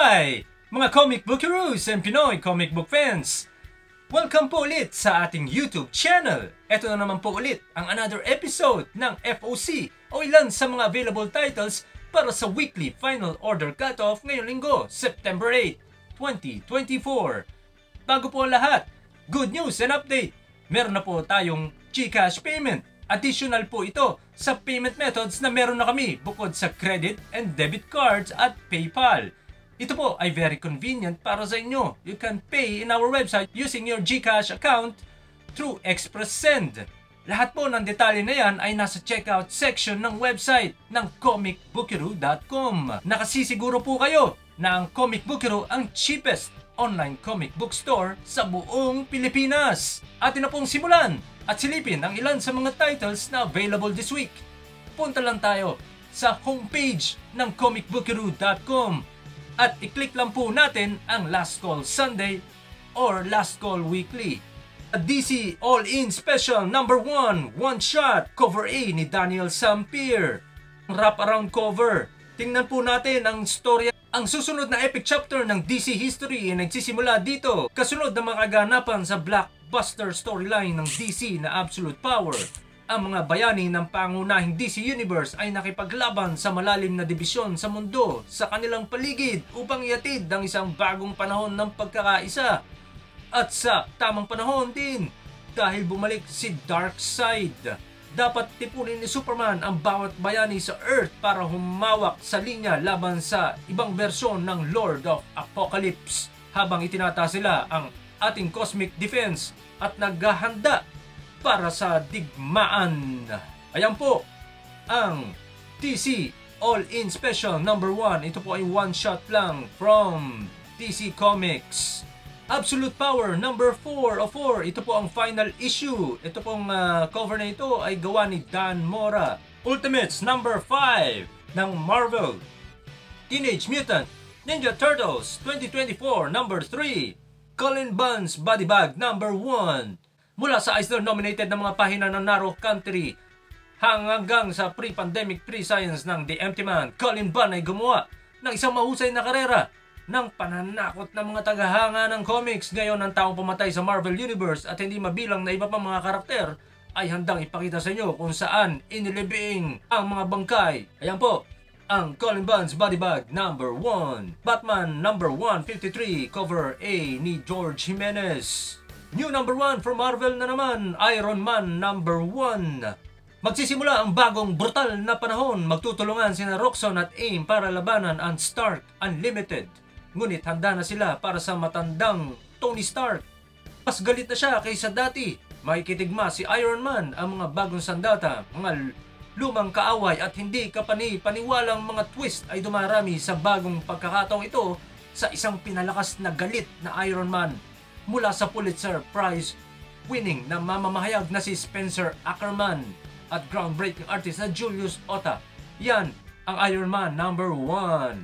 Hi! Mga comic bookeroos and Pinoy comic book fans! Welcome po ulit sa ating YouTube channel. Ito na naman po ulit ang another episode ng FOC o ilan sa mga available titles para sa weekly final order cutoff ngayong linggo, September 8, 2024. Bago po ang lahat, good news and update! Meron na po tayong GCash payment. Additional po ito sa payment methods na meron na kami bukod sa credit and debit cards at PayPal. Ito po ay very convenient para sa inyo. You can pay in our website using your GCash account through Express Send. Lahat po ng detalye na yan ay nasa checkout section ng website ng comicbookero.com. Nakasisiguro po kayo na ang Comic Bookero ang cheapest online comic book store sa buong Pilipinas. Atin na pong simulan at silipin ang ilan sa mga titles na available this week. Punta lang tayo sa homepage ng comicbookero.com at i-click lang po natin ang Last Call Sunday or Last Call Weekly. A DC All-In Special number 1, One Shot, cover A ni Daniel Sampere. Wrap-around cover. Tingnan po natin ang storya. Ang susunod na epic chapter ng DC history ay nagsisimula dito, kasunod na mga kaganapan sa blockbuster storyline ng DC na Absolute Power. Ang mga bayani ng pangunahing DC Universe ay nakipaglaban sa malalim na dibisyon sa mundo sa kanilang paligid upang ihatid ang isang bagong panahon ng pagkakaisa. At sa tamang panahon din, dahil bumalik si Darkseid. Dapat tipunin ni Superman ang bawat bayani sa Earth para humawak sa linya laban sa ibang bersyon ng Lord of Apocalypse habang itinata sila ang ating cosmic defense at naghahanda para sa digmaan. Ayan po ang DC All-In Special number 1. Ito po ay one shot lang from DC Comics. Absolute Power number 4 of 4. Ito po ang final issue. Ito pong cover na ito ay gawa ni Dan Mora. Ultimates number 5 ng Marvel. Teenage Mutant Ninja Turtles 2024 number 3. Colin Bunn's Body Bag number 1. Mula sa Eisner nominated na mga pahina ng Narrow Country hanggang sa pre-pandemic pre-science ng The Empty Man, Colin Bunn ay gumawa ng isang mahusay na karera ng pananakot ng mga tagahanga ng comics. Ngayon ang taong pumatay sa Marvel Universe at hindi mabilang na iba pang mga karakter ay handang ipakita sa inyo kung saan inilibing ang mga bangkay. Ayan po ang Colin Bunn's Body Bag number 1. Batman number 153 cover A ni George Jimenez. New number 1 from Marvel na naman, Iron Man number 1. Magsisimula ang bagong brutal na panahon. Magtutulungan sina Roxxon at AIM para labanan ang Stark Unlimited. Ngunit handa na sila para sa matandang Tony Stark. Mas galit na siya kaysa dati. Makikitigma si Iron Man ang mga bagong sandata, mga lumang kaaway at hindi kapani-paniwalang mga twist ay dumarami sa bagong pagkakataong ito sa isang pinalakas na galit na Iron Man mula sa Pulitzer Prize winning na mamamahayag na si Spencer Ackerman at groundbreaking artist na Julius Otta. Yan ang Iron Man number 1.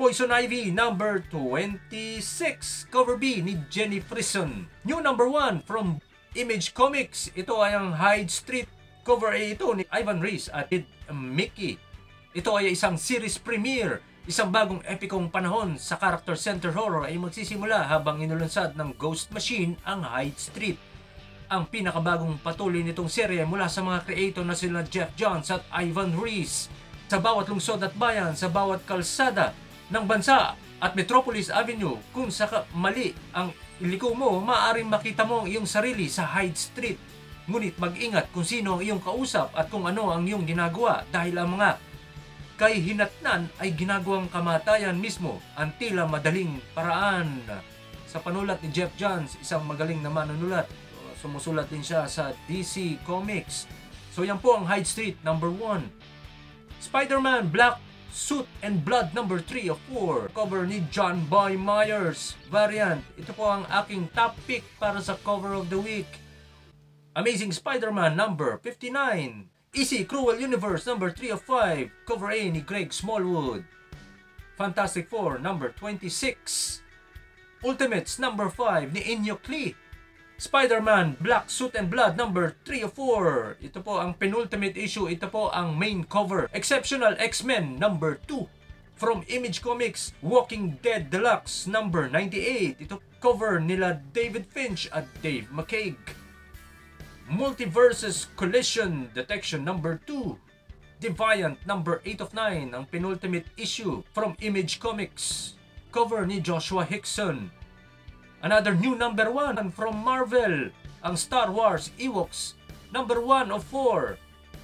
Poison Ivy number 26, cover B ni Jenny Frison. New number 1 from Image Comics. Ito ay ang Hyde Street, cover A ito ni Ivan Reis at Mickey. Ito ay isang series premiere. Isang bagong epikong panahon sa character center horror ay magsisimula habang inulunsad ng Ghost Machine ang Hyde Street. Ang pinakabagong patuloy nitong serye mula sa mga creator na sila Jeff Johns at Ivan Reis. Sa bawat lungsod at bayan, sa bawat kalsada ng bansa at Metropolis Avenue, kung mali ang iliko mo, maaaring makita mo ang iyong sarili sa Hyde Street. Ngunit mag-ingat kung sino ang iyong kausap at kung ano ang iyong ginagawa dahil ang mga kahihinatnan ay ginagawang kamatayan mismo ang tila madaling paraan. Sa panulat ni Jeff Johns, isang magaling na manunulat, sumusulat din siya sa DC Comics. So yan po ang Hyde Street number 1. Spider-Man Black Suit and Blood number 3 of 4, cover ni John Boy Myers variant. Ito po ang aking top pick para sa cover of the week. Amazing Spider-Man number 59. Easy Cruel Universe number 3 of 5, cover A ni Greg Smallwood. Fantastic Four number 26. Ultimates number 5 ni Inhyuk Lee. Spider-Man Black Suit and Blood number 3 of 4. Ito po ang penultimate issue. Ito po ang main cover. Exceptional X-Men number 2. From Image Comics, Walking Dead Deluxe number 98. Ito cover nila David Finch at Dave McCaig. Multiverses Collision Detection number 2. Deviant number 8 of 9, ang penultimate issue from Image Comics. Cover ni Joshua Hickson. Another new number 1 from Marvel, ang Star Wars Ewoks number 1 of 4.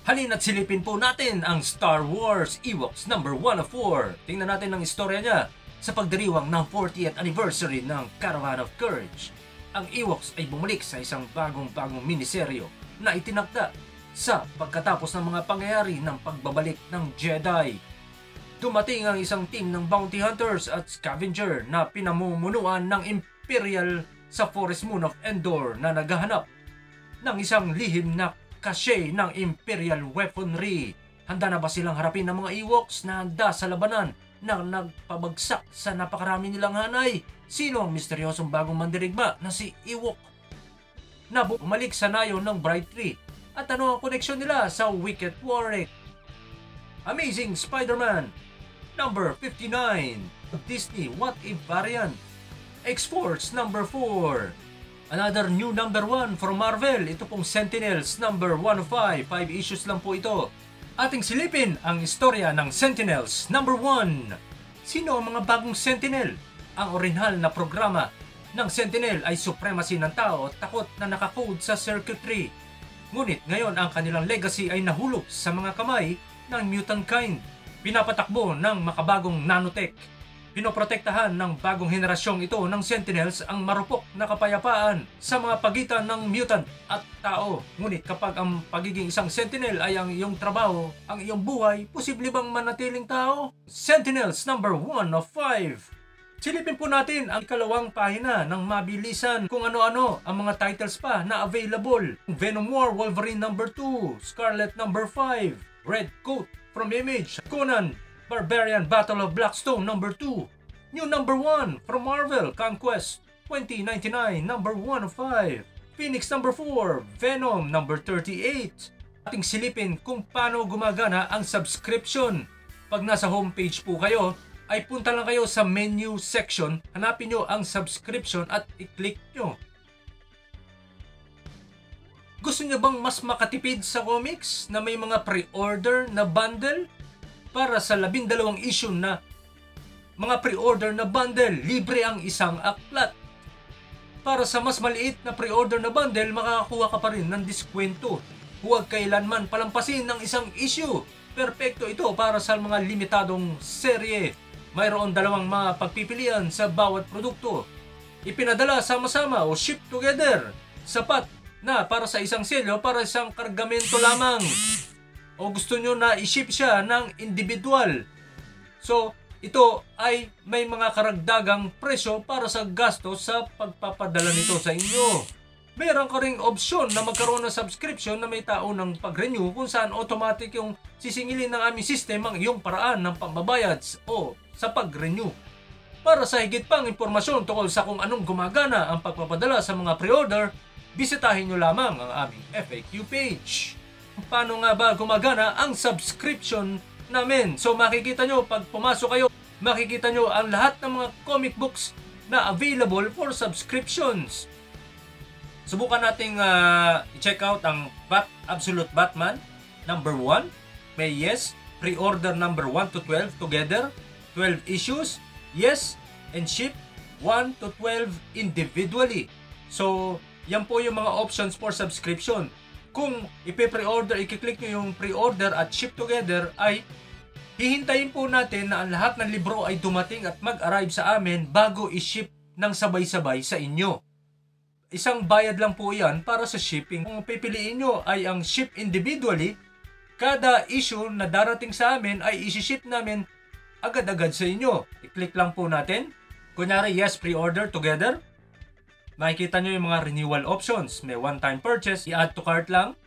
Halina't silipin po natin ang Star Wars Ewoks number 1 of 4. Tingnan natin ang istorya niya sa pagdiriwang ng 40th anniversary ng Caravan of Courage. Ang Ewoks ay bumalik sa isang bagong miniseryo na itinakda sa pagkatapos ng mga pangyayari ng pagbabalik ng Jedi. Dumating ang isang team ng bounty hunters at scavenger na pinamumunuan ng Imperial sa Forest Moon of Endor na naghahanap ng isang lihim na cache ng Imperial weaponry. Handa na ba silang harapin ng mga Ewoks na handa sa labanan na nagpabagsak sa napakarami nilang hanay? Sino ang misteryosong bagong mandirigma na si Ewok na bumalik sa nayon ng Bright Tree? At ano ang koneksyon nila sa Wicket Warwick? Amazing Spider-Man number 59. Disney What If variant. X-Force number 4. Another new number 1 from Marvel. Ito pong Sentinels number 105. 5 issues lang po ito. Ating silipin ang istorya ng Sentinels number 1. Sino ang mga bagong Sentinel? Ang orihinal na programa ng Sentinel ay supremacy ng tao at takot na nakakode sa circuitry. Ngunit ngayon ang kanilang legacy ay nahulog sa mga kamay ng mutant kind. Pinapatakbo ng makabagong nanotech. Pinoprotektahan ng bagong henerasyong ito ng Sentinels ang marupok na kapayapaan sa mga pagitan ng mutant at tao. Ngunit kapag ang pagiging isang Sentinel ay ang iyong trabaho, ang iyong buhay, posible bang manatiling tao? Sentinels number 1 of 5. Silipin po natin ang ikalawang pahina ng mabilisan kung ano-ano ang mga titles pa na available. Venom War Wolverine number 2, Scarlet number 5, Red Coat from Image, Conan Barbarian Battle of Blackstone number 2, new number 1 from Marvel Conquest 2099 number 1 of 5, Phoenix number 4, Venom number 38. Ating silipin kung paano gumagana ang subscription. Pag nasa homepage po kayo, ay punta lang kayo sa menu section, hanapin nyo ang subscription at i-click nyo. Gusto nyo bang mas makatipid sa comics na may mga pre-order na bundle? Para sa 12 issue na mga pre-order na bundle, libre ang isang aklat. Para sa mas maliit na pre-order na bundle, makakakuha ka pa rin ng diskwento. Huwag kailanman palampasin ng isang issue. Perpekto ito para sa mga limitadong serye. Mayroon dalawang mga pagpipilian sa bawat produkto. Ipinadala sama-sama o ship together. Sapat na para sa isang selyo para isang kargamento lamang. O gusto nyo na i-ship siya ng individual. So, ito ay may mga karagdagang presyo para sa gasto sa pagpapadala nito sa inyo. Meron ka ring opsyon na magkaroon ng subscription na may tao ng pag-renew kung saan automatic yung sisingilin ng aming system ang iyong paraan ng pambabayad o sa pag-renew. Para sa higit pang impormasyon tungkol sa kung anong gumagana ang pagpapadala sa mga pre-order, bisitahin nyo lamang ang aming FAQ page. Paano nga ba gumagana ang subscription namin? So makikita nyo pag pumasok kayo, makikita nyo ang lahat ng mga comic books na available for subscriptions. Subukan nating i-check out ang Absolute Batman number 1. May yes, pre-order number 1 to 12 together, 12 issues, yes, and ship 1 to 12 individually. So, yan po yung mga options for subscription. Kung ipe-pre-order, i-click nyo yung pre-order at ship together, ay hihintayin po natin na ang lahat ng libro ay dumating at mag-arrive sa amin bago i-ship ng sabay-sabay sa inyo. Isang bayad lang po yan para sa shipping. Kung pipiliin nyo ay ang ship individually, kada issue na darating sa amin ay isi-ship namin agad-agad sa inyo. I-click lang po natin. Kunyari, yes, pre-order together. Makikita nyo yung mga renewal options. May one-time purchase, i-add to cart lang.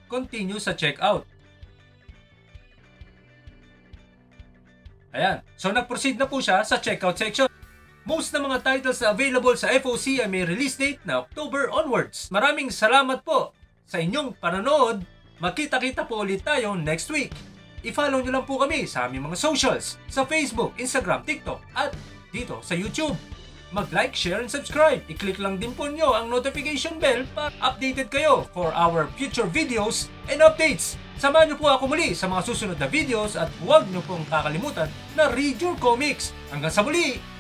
Continue sa checkout. Ayan. So, nag-proceed na po siya sa checkout section. Most ng mga titles na available sa FOC ay may release date na October onwards. Maraming salamat po sa inyong panonood. Magkita-kita po ulit tayo next week. I-follow nyo lang po kami sa aming mga socials, sa Facebook, Instagram, TikTok, at dito sa YouTube. Mag-like, share, and subscribe. I-click lang din po nyo ang notification bell para updated kayo for our future videos and updates. Samahan nyo po ako muli sa mga susunod na videos at huwag nyo pong kakalimutan na read your comics. Hanggang sa muli!